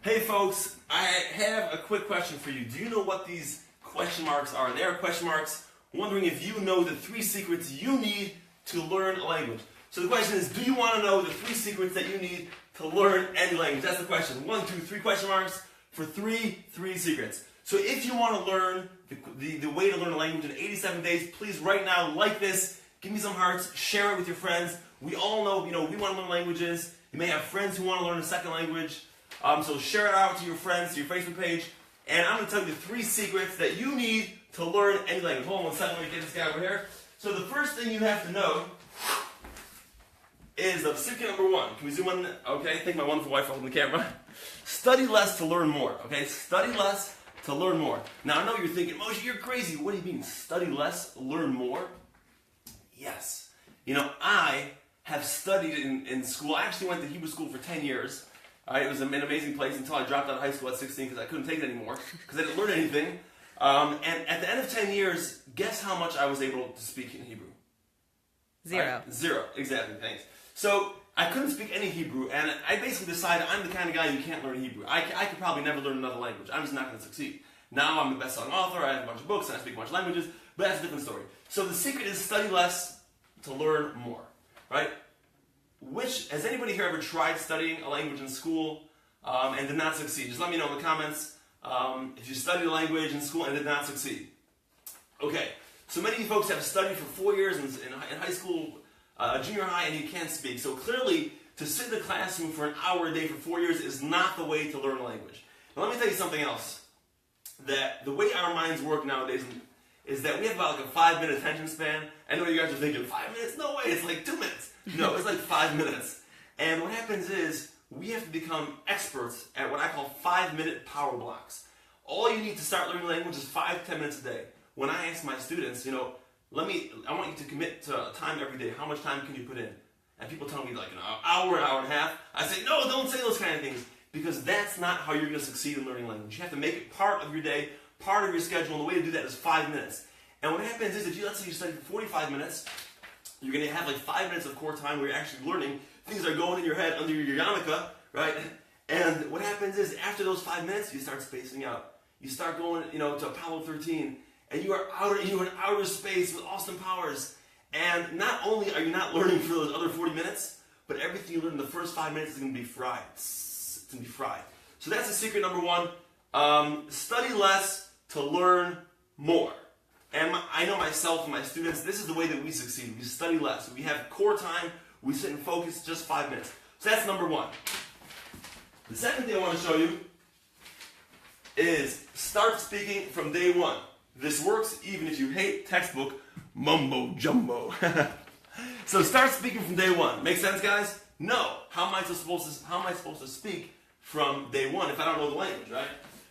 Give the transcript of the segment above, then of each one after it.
Hey folks, I have a quick question for you. Do you know what these question marks are? They are question marks wondering if you know the 3 secrets you need to learn a language. So the question is, do you want to know the 3 secrets that you need to learn any language? That's the question. 1, 2, 3 question marks for three secrets. So if you want to learn the way to learn a language in 87 days, please right now like this, give me some hearts, share it with your friends. We all know, we want to learn languages. You may have friends who want to learn a second language. So share it out to your friends, to your Facebook page, and I'm going to tell you the 3 secrets that you need to learn any language. Hold on 1 second, let me get this guy over here. So the first thing you have to know is secret number 1. Can we zoom in? Okay, thank my wonderful wife holding the camera. Study less to learn more. Okay, study less to learn more. Now I know you're thinking, Moshe, you're crazy. What do you mean, study less, learn more? Yes. I have studied in school. I actually went to Hebrew school for 10 years. It was an amazing place until I dropped out of high school at 16 because I couldn't take it anymore because I didn't learn anything. And at the end of 10 years, guess how much I was able to speak in Hebrew? 0. Right? 0, exactly, thanks. So I couldn't speak any Hebrew, and I basically decided I'm the kind of guy who can't learn Hebrew. I could probably never learn another language. I'm just not going to succeed. Now I'm a best-selling author, I have a bunch of books, and I speak a bunch of languages, but that's a different story. So the secret is study less to learn more, right? Has anybody here ever tried studying a language in school and did not succeed? Just let me know in the comments if you studied a language in school and did not succeed. Okay, so many of you folks have studied for 4 years in high school, junior high, and you can't speak. So clearly, to sit in the classroom for an hour a day for 4 years is not the way to learn a language. Now let me tell you something else. That the way our minds work nowadays is that we have about like a 5-minute attention span. I know you guys are thinking, 5 minutes? No way, it's like 2 minutes. No, it's like 5 minutes. And what happens is, we have to become experts at what I call 5-minute power blocks. All you need to start learning language is 5 to 10 minutes a day. When I ask my students, I want you to commit to time every day. How much time can you put in? And people tell me like an hour and a half. I say, no, don't say those kind of things. Because that's not how you're going to succeed in learning language. You have to make it part of your day, part of your schedule, and the way to do that is 5 minutes. And what happens is, let's say you study for 45 minutes, you're going to have like 5 minutes of core time where you're actually learning. Things are going in your head under your yarmulke, right? And what happens is, after those 5 minutes, you start spacing out. You start going, to Apollo 13, and you are in outer space with awesome powers. And not only are you not learning for those other 40 minutes, but everything you learn in the first 5 minutes is going to be fried. It's going to be fried. So that's the secret number 1. Study less to learn more. And I know myself and my students, this is the way that we succeed. We study less. We have core time. We sit and focus just 5 minutes. So that's number 1. The second thing I want to show you is start speaking from day 1. This works even if you hate textbook mumbo jumbo. So start speaking from day 1. Make sense, guys? No. How am I supposed to speak from day 1 if I don't know the language, right?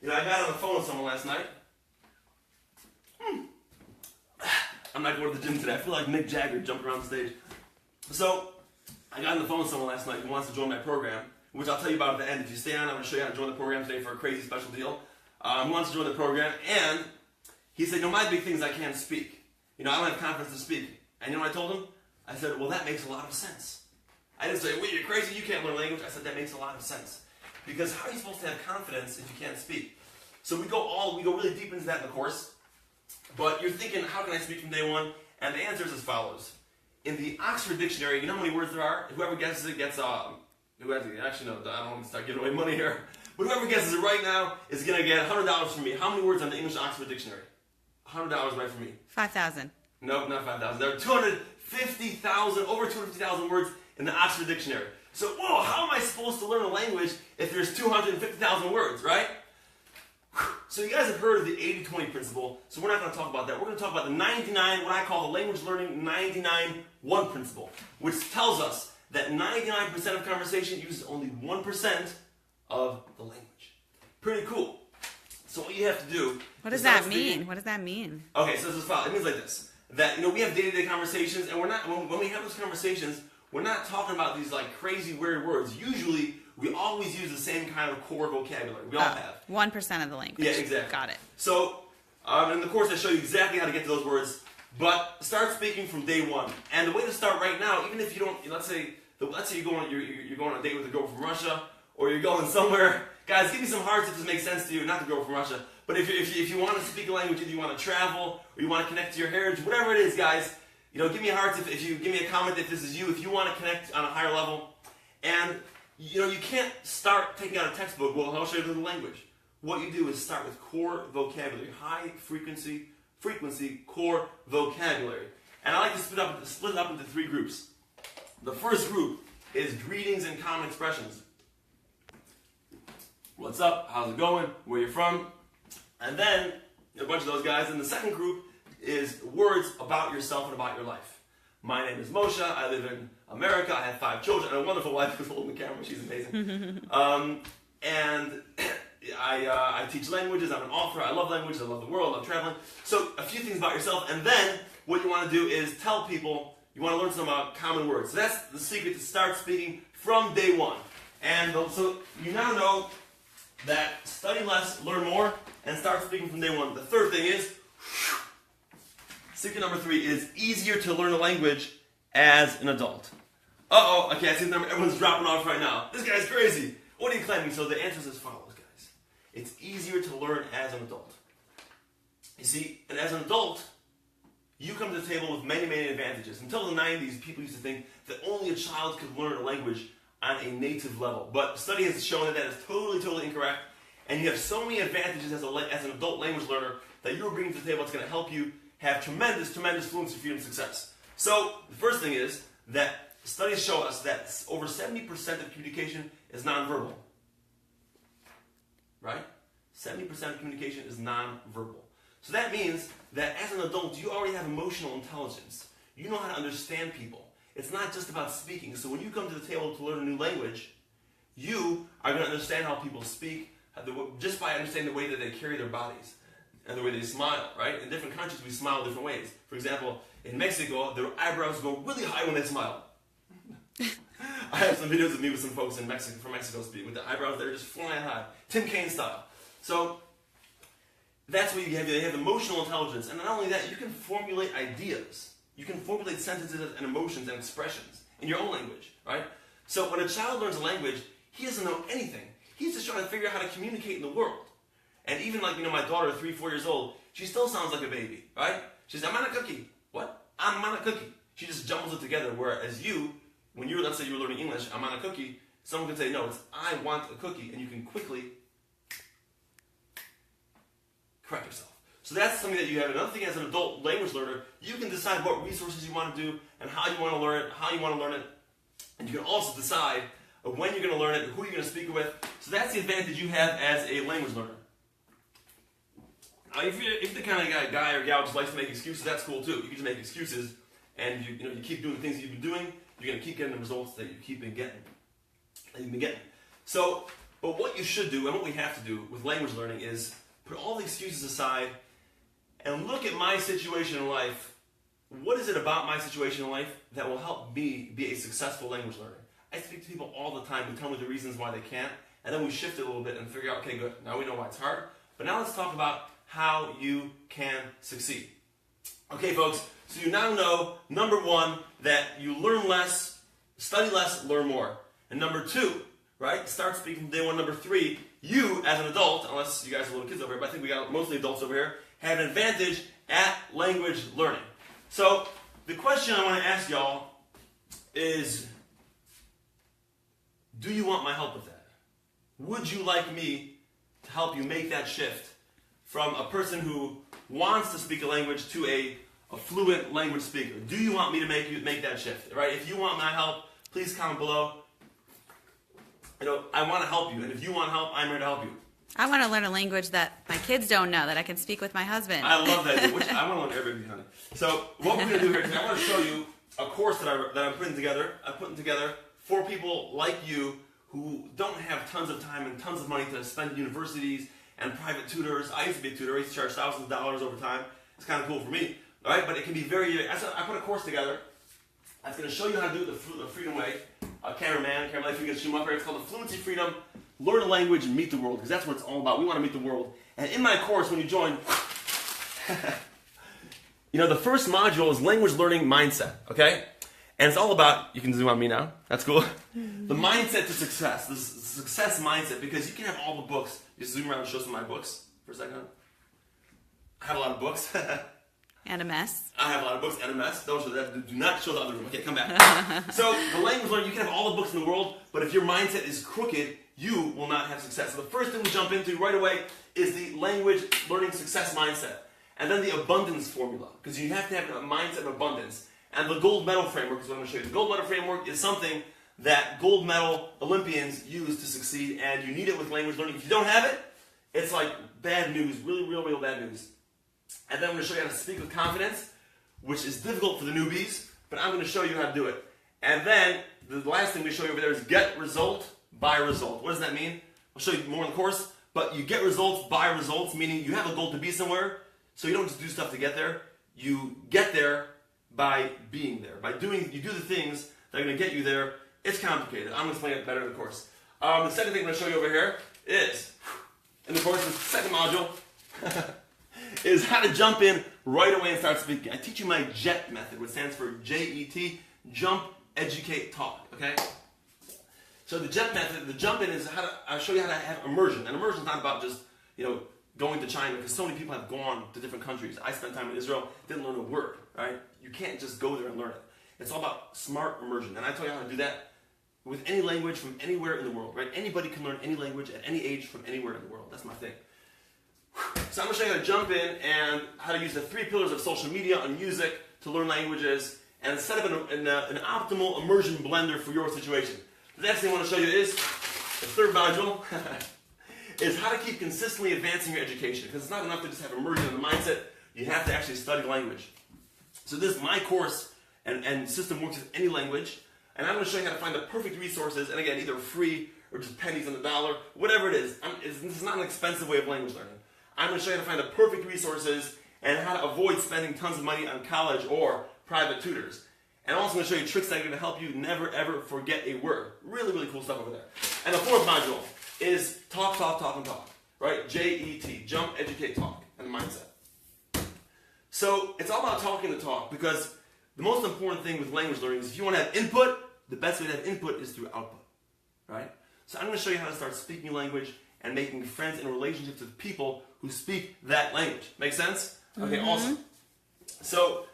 I got on the phone with someone last night. I'm not going to the gym today. I feel like Mick Jagger jumping around the stage. So, I got on the phone with someone last night who wants to join my program, which I'll tell you about at the end. If you stay on, I'm going to show you how to join the program today for a crazy special deal. He wants to join the program, and he said, my big thing is I can't speak. I don't have confidence to speak. And you know what I told him? I said, well, that makes a lot of sense. I didn't say, wait, you're crazy, you can't learn language. I said, that makes a lot of sense. Because how are you supposed to have confidence if you can't speak? So we go really deep into that in the course. But you're thinking, how can I speak from day 1? And the answer is as follows. In the Oxford Dictionary, you know how many words there are? Whoever guesses it gets, actually no, I don't want to start giving away money here. But whoever guesses it right now is going to get $100 from me. How many words on the English Oxford Dictionary? $100 right from me. 5,000. Nope, not 5,000. There are over 250,000 words in the Oxford Dictionary. So, whoa, how am I supposed to learn a language if there's 250,000 words, right? So you guys have heard of the 80-20 principle, so we're not going to talk about that. We're going to talk about the 99, what I call the language learning 99-1 principle, which tells us that 99% of conversation uses only 1% of the language. Pretty cool. So what you have to do... What does that mean? What does that mean? Okay, so this is it means like this. That, we have day-to-day conversations, and when we have those conversations, we're not talking about these like crazy weird words. Usually, we always use the same kind of core vocabulary. We all have. 1% of the language. Yeah, exactly. Got it. So, in the course I show you exactly how to get to those words, but start speaking from day 1. And the way to start right now, even if you don't, let's say you're going on a date with a girl from Russia, or you're going somewhere Guys, give me some hearts if this makes sense to you. Not the girl from Russia, but if you want to speak a language, either you want to travel or you want to connect to your heritage, whatever it is, guys, give me hearts if you give me a comment if this is you, if you want to connect on a higher level. And, you can't start taking out a textbook. Well, I'll show you the language. What you do is start with core vocabulary, high frequency core vocabulary. And I like to split it up into 3 groups. The first group is greetings and common expressions. What's up? How's it going? Where you from? And then a bunch of those guys. And the second group is words about yourself and about your life. My name is Moshe. I live in America. I have 5 children and a wonderful wife who's holding the camera. She's amazing. And I teach languages. I'm an author. I love languages. I love the world. I love traveling. So a few things about yourself. And then what you want to do is tell people you want to learn some about common words. So that's the secret to start speaking from day one. And so you now know that study less, learn more, and start speaking from day one. The third thing is, secret number 3 is easier to learn a language as an adult. Okay, I see the number. Everyone's dropping off right now. This guy's crazy. What are you claiming? So the answer is as follows, guys. It's easier to learn as an adult. You see, and as an adult, you come to the table with many, many advantages. Until the 90s, people used to think that only a child could learn a language on a native level. But study has shown that is totally, totally incorrect. And you have so many advantages as an adult language learner that you're bringing to the table that's going to help you have tremendous, tremendous fluency, freedom, success. So the first thing is that studies show us that over 70% of communication is nonverbal. Right? 70% of communication is nonverbal. So that means that as an adult, you already have emotional intelligence. You know how to understand people. It's not just about speaking. So when you come to the table to learn a new language, you are going to understand how people speak just by understanding the way that they carry their bodies and the way they smile, right? In different countries, we smile different ways. For example, in Mexico, their eyebrows go really high when they smile. I have some videos of me with some folks in Mexico, from Mexico speaking, with the eyebrows that are just flying high, Tim Kaine style. So that's what you have. They have emotional intelligence. And not only that, you can formulate ideas. You can formulate sentences and emotions and expressions in your own language, right? So when a child learns a language, he doesn't know anything. He's just trying to figure out how to communicate in the world. And even like, my daughter, 3-4 years old, she still sounds like a baby, right? She says, I'm on a cookie. What? I'm on a cookie. She just jumbles it together, whereas when let's say you were learning English, I'm on a cookie, someone can say, no, it's I want a cookie, and you can quickly correct yourself. So that's something that you have. Another thing, as an adult language learner, you can decide what resources you want to do and how you want to learn it, And you can also decide when you're going to learn it and who you're going to speak with. So that's the advantage you have as a language learner. If you're the kind of guy or gal who just likes to make excuses, that's cool too. You can just make excuses, and you keep doing the things you've been doing. You're going to keep getting the results that you've been getting. So, but what you should do and what we have to do with language learning is put all the excuses aside and look at my situation in life. What is it about my situation in life that will help me be a successful language learner? I speak to people all the time who tell me the reasons why they can't, and then we shift it a little bit and figure out, okay, good, now we know why it's hard, but now let's talk about how you can succeed. Okay, folks, so you now know, number 1, that you learn less, study less, learn more. And number 2, right, start speaking from day 1. Number 3, you as an adult, unless you guys are little kids over here, but I think we got mostly adults over here, have an advantage at language learning. So the question I want to ask y'all is, do you want my help with that? Would you like me to help you make that shift from a person who wants to speak a language to a fluent language speaker? Do you want me to make that shift? Right? If you want my help, please comment below. I want to help you, and if you want help, I'm here to help you. I want to learn a language that my kids don't know, that I can speak with my husband. I love that. I want to learn Arabic, honey. So what we're going to do here today, I want to show you a course that I'm putting together. I'm putting together for people like you who don't have tons of time and tons of money to spend at universities and private tutors. I used to be a tutor. I used to charge thousands of dollars over time. It's kind of cool for me, all right? But it can be I put a course together that's going to show you how to do it the freedom way. Cameraman, if you can zoom up here, it's called the Fluency Freedom. Learn a language and meet the world, because that's what it's all about. We want to meet the world. And in my course, when you join, the first module is language learning mindset, okay? And it's all about, you can zoom on me now, that's cool. The mindset to success, the success mindset, because you can have all the books. Just zoom around and show some of my books for a second. I have a lot of books. And a mess. I have a lot of books and a mess. Don't show that. Do not show the other room. Okay, come back. So the language learning, you can have all the books in the world, but if your mindset is crooked, you will not have success. So the first thing we jump into right away is the language learning success mindset. And then the abundance formula, because you have to have a mindset of abundance. And the gold medal framework is what I'm going to show you. The gold medal framework is something that gold medal Olympians use to succeed, and you need it with language learning. If you don't have it, it's like bad news, really, real bad news. And then I'm going to show you how to speak with confidence, which is difficult for the newbies, but I'm going to show you how to do it. And then the last thing we show you over there is get result by result. What does that mean? I'll show you more in the course, but you get results by results, meaning you have a goal to be somewhere, so you don't just do stuff to get there. You get there by being there. You do the things that are going to get you there. It's complicated. I'm going to explain it better in the course. The second thing I'm going to show you over here is, in the course, the second module, is how to jump in right away and start speaking. I teach you my JET method, which stands for J-E-T, jump, educate, talk, okay? So the JET method, the jump in is I'll show you how to have immersion. And immersion is not about just, going to China, because so many people have gone to different countries. I spent time in Israel, didn't learn a word, right? You can't just go there and learn it. It's all about smart immersion. And I tell you how to do that with any language from anywhere in the world, right? Anybody can learn any language at any age from anywhere in the world. That's my thing. So I'm going to show you how to jump in and how to use the 3 pillars of social media and music to learn languages and set up an optimal immersion blender for your situation. The next thing I want to show you is the third module, is how to keep consistently advancing your education. Because it's not enough to just have immersion in the mindset. You have to actually study language. So this, my course and system works with any language. And I'm going to show you how to find the perfect resources. And again, either free or just pennies on the dollar, whatever it is. This is not an expensive way of language learning. I'm going to show you how to find the perfect resources and how to avoid spending tons of money on college or private tutors. And I'm also going to show you tricks that are going to help you never ever forget a word. Really cool stuff over there. And the fourth module is talk, and talk. Right? J-E-T. Jump, educate, talk. And the mindset. So it's all about talking the talk, because the most important thing with language learning is if you want to have input, the best way to have input is through output. Right? So I'm going to show you how to start speaking language and making friends and relationships with people who speak that language. Make sense? Okay, awesome. So,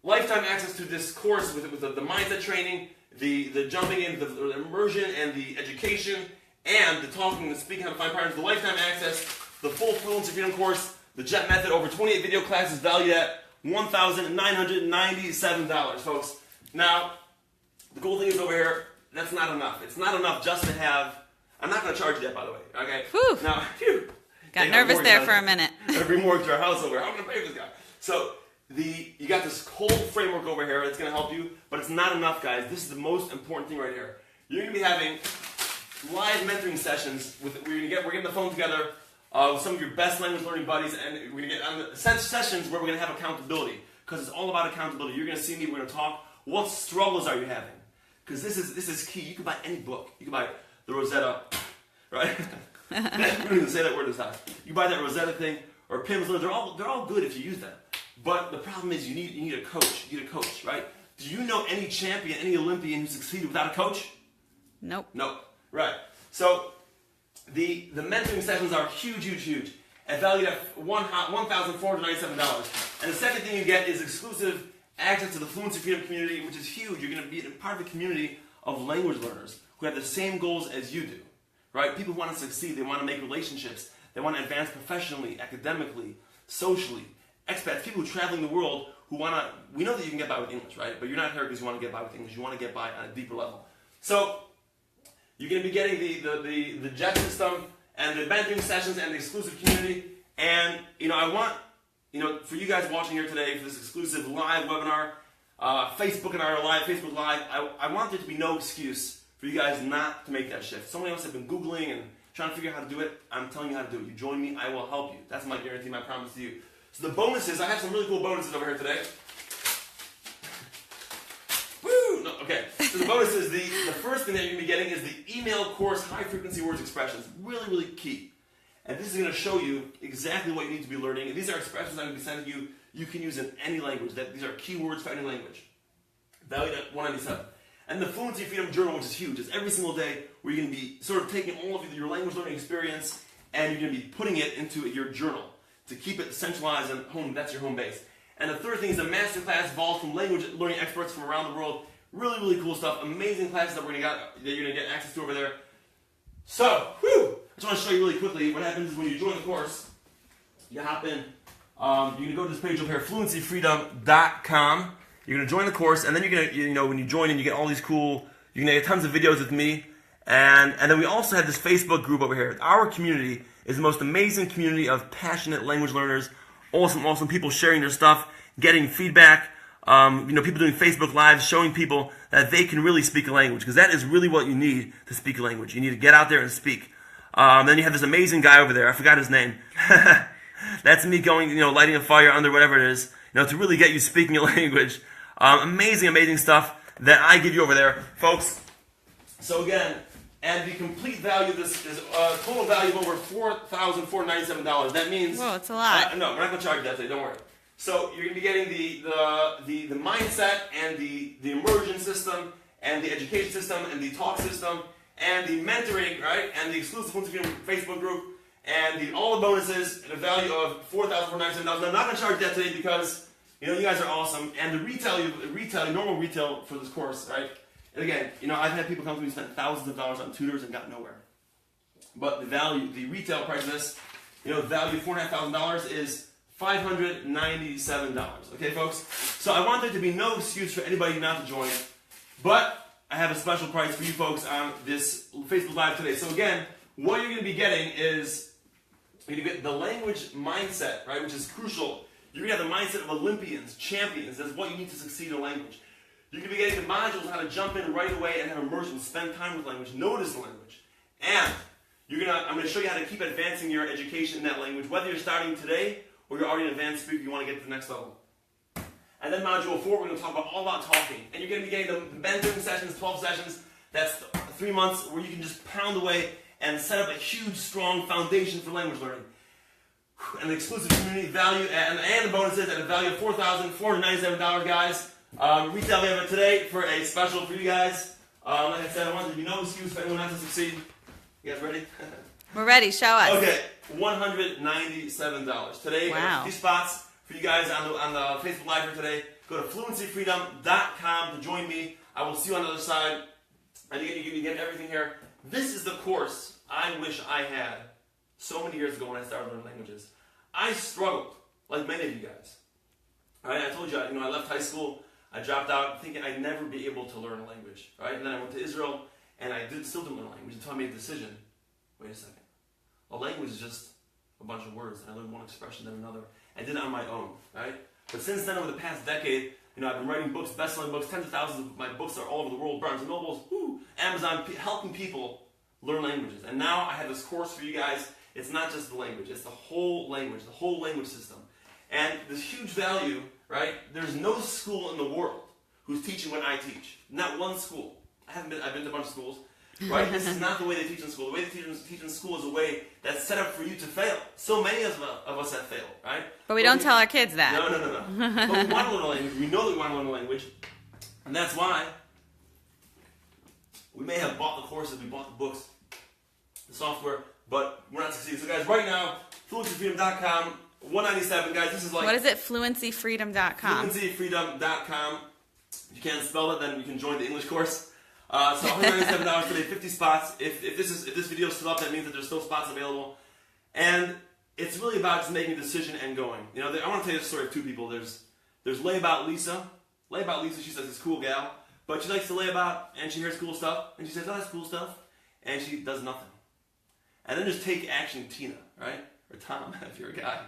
lifetime access to this course with the mindset training, the jumping in, the immersion and the education, and the talking and speaking, how to find partners, the lifetime access, the full Fluency Freedom course, the JET method, over 28 video classes valued at $1,997, folks. Now, the cool thing is over here, that's not enough. It's not enough just to have. I'm not going to charge you that, by the way. Okay. Whew. Now, got nervous there for a minute. Every mortgage to our house over here. How am I going to pay for this guy? So you got this whole framework over here that's going to help you, but it's not enough, guys. This is the most important thing right here. You're going to be having live mentoring sessions we're getting the phone together with some of your best language learning buddies, and we're going to get on the sessions where we're going to have accountability, because it's all about accountability. You're going to see me. We're going to talk. What struggles are you having? Because this is key. You can buy any book. You can buy the Rosetta, right? We don't even say that word this time. You buy that Rosetta thing or Pimsleur. They're all good if you use them. But the problem is you need a coach. You need a coach, right? Do you know any champion, any Olympian who succeeded without a coach? Nope. Right. So the mentoring sessions are huge, and valued at $1,497. And the second thing you get is exclusive access to the Fluency Freedom community, which is huge. You're going to be a part of a community of language learners who have the same goals as you do, right? People who want to succeed, they want to make relationships, they want to advance professionally, academically, socially. Expats, people who are traveling the world who want to, we know that you can get by with English, right? But you're not here because you want to get by with English, you want to get by on a deeper level. So, you're going to be getting the JET system and the mentoring sessions and the exclusive community. And, I want, for you guys watching here today for this exclusive live webinar, Facebook Live, I want there to be no excuse for you guys not to make that shift. So many of us have been Googling and trying to figure out how to do it. I'm telling you how to do it. You join me, I will help you. That's my guarantee, my promise to you. So the bonuses, I have some really cool bonuses over here today. Woo! No, okay. So the bonuses, the first thing that you're going to be getting is the email course, High Frequency Words Expressions. Really key. And this is going to show you exactly what you need to be learning. And these are expressions I'm going to be sending you. You can use in any language. These are keywords for any language. valued at $197. And the Fluency Freedom Journal, which is huge, is every single day where you're going to be sort of taking all of your language learning experience and you're going to be putting it into your journal to keep it centralized and home. That's your home base. And the third thing is a masterclass vault from language learning experts from around the world. Really, really cool stuff. Amazing classes that you're going to get access to over there. So, I just want to show you really quickly what happens is when you join the course. You hop in. You're going to go to this page over here, fluencyfreedom.com. You're going to join the course, and then you're going to, when you join in, you get all these cool, you're going to get tons of videos with me. And then we also have this Facebook group over here. Our community is the most amazing community of passionate language learners, awesome people sharing their stuff, getting feedback, people doing Facebook Lives, showing people that they can really speak a language, because that is really what you need to speak a language. You need to get out there and speak. Then you have this amazing guy over there. I forgot his name. That's me going, lighting a fire under whatever it is, to really get you speaking a language. Amazing stuff that I give you over there, folks. So again, and the complete value of this is a total value of over $4,497. That means... Whoa, it's a lot. No, we're not going to charge you that today, don't worry. So you're going to be getting the mindset and the immersion system and the education system and the talk system and the mentoring, right? And the exclusive Facebook group and all the bonuses at a value of $4,497. Now, I'm not going to charge that today because you guys are awesome. And the normal retail for this course, right? And again, I've had people come to me and spend thousands of dollars on tutors and got nowhere. But the retail price of this, the value of $4,500 is $597. Okay, folks? So I want there to be no excuse for anybody not to join. But I have a special price for you folks on this Facebook Live today. So again, what you're going to be getting is you're going to get the language mindset, right, which is crucial. You're going to have the mindset of Olympians, champions. That's what you need to succeed in language. You're going to be getting the modules on how to jump in right away and have immersion, spend time with language, notice the language. And I'm going to show you how to keep advancing your education in that language, whether you're starting today or you're already an advanced speaker, you want to get to the next level. And then module 4, we're going to talk about all about talking. And you're going to be getting the mentoring sessions, 12 sessions. That's 3 months where you can just pound away and set up a huge, strong foundation for language learning. And the exclusive community value and the bonuses at a value of $4,497, guys. Retail we have it today for a special for you guys. Like I said, I want there to be no excuse for anyone not to succeed. You guys ready? We're ready. Show us. Okay, $197 today. Wow. 50 spots for you guys on the Facebook Live here today. Go to fluencyfreedom.com to join me. I will see you on the other side. And you get everything here. This is the course I wish I had so many years ago when I started learning languages. I struggled, like many of you guys. Right? I told you, I left high school. I dropped out thinking I'd never be able to learn a language. Right? And then I went to Israel, and I still didn't learn a language until I made a decision. Wait a second. A language is just a bunch of words, and I learned one expression then another. I did it on my own, right? But since then, over the past decade, I've been writing books, best-selling books. Tens of thousands of my books are all over the world. Barnes & Nobles, Amazon, helping people learn languages. And now I have this course for you guys. It's not just the language. It's the whole language system. And this huge value, right? There's no school in the world who's teaching what I teach. Not one school. I've been to a bunch of schools. Right? This is not the way they teach in school. The way they teach in school is a way that's set up for you to fail. So many of us have failed, right? But we don't tell our kids that. No. But we want to learn a language. We know that we want to learn a language. And that's why we may have bought the courses, we bought the books, the software, but we're not succeeding. So guys, right now, fluencyfreedom.com, $197. Guys, this is like... What is it? Fluencyfreedom.com. Fluencyfreedom.com. If you can't spell it, then you can join the English course. So $197 today, 50 spots. If this video is still up, that means that there's still spots available. And it's really about just making a decision and going. I want to tell you the story of two people. There's Lay About Lisa. Lay About Lisa, she's like this cool gal, but she likes to lay about, and she hears cool stuff, and she says, oh, that's cool stuff, and she does nothing. And then there's Take Action Tina, right? Or Tom, if you're a guy.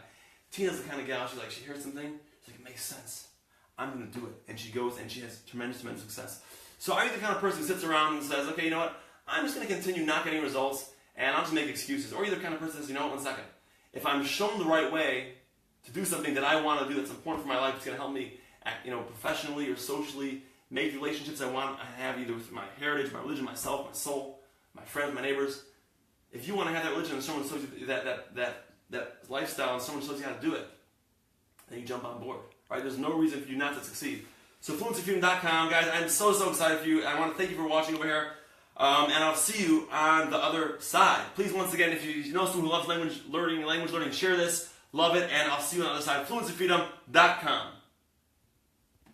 Tina's the kind of gal, she hears something, she's like, it makes sense. I'm going to do it. And she goes, and she has tremendous success. So are you the kind of person who sits around and says, okay, you know what, I'm just going to continue not getting results, and I'll just make excuses. Or are you the kind of person that says, you know what, 1 second. If I'm shown the right way to do something that I want to do that's important for my life, it's going to help me act, professionally or socially, make relationships I want to have either with my heritage, my religion, myself, my soul, my friends, my neighbors. If you want to have that religion and someone shows you that lifestyle and someone shows you how to do it, then you jump on board. Right? There's no reason for you not to succeed. So fluencyfreedom.com, guys. I'm so excited for you. I want to thank you for watching over here. And I'll see you on the other side. Please, once again, if you know someone who loves language learning, share this. Love it. And I'll see you on the other side. fluencyfreedom.com.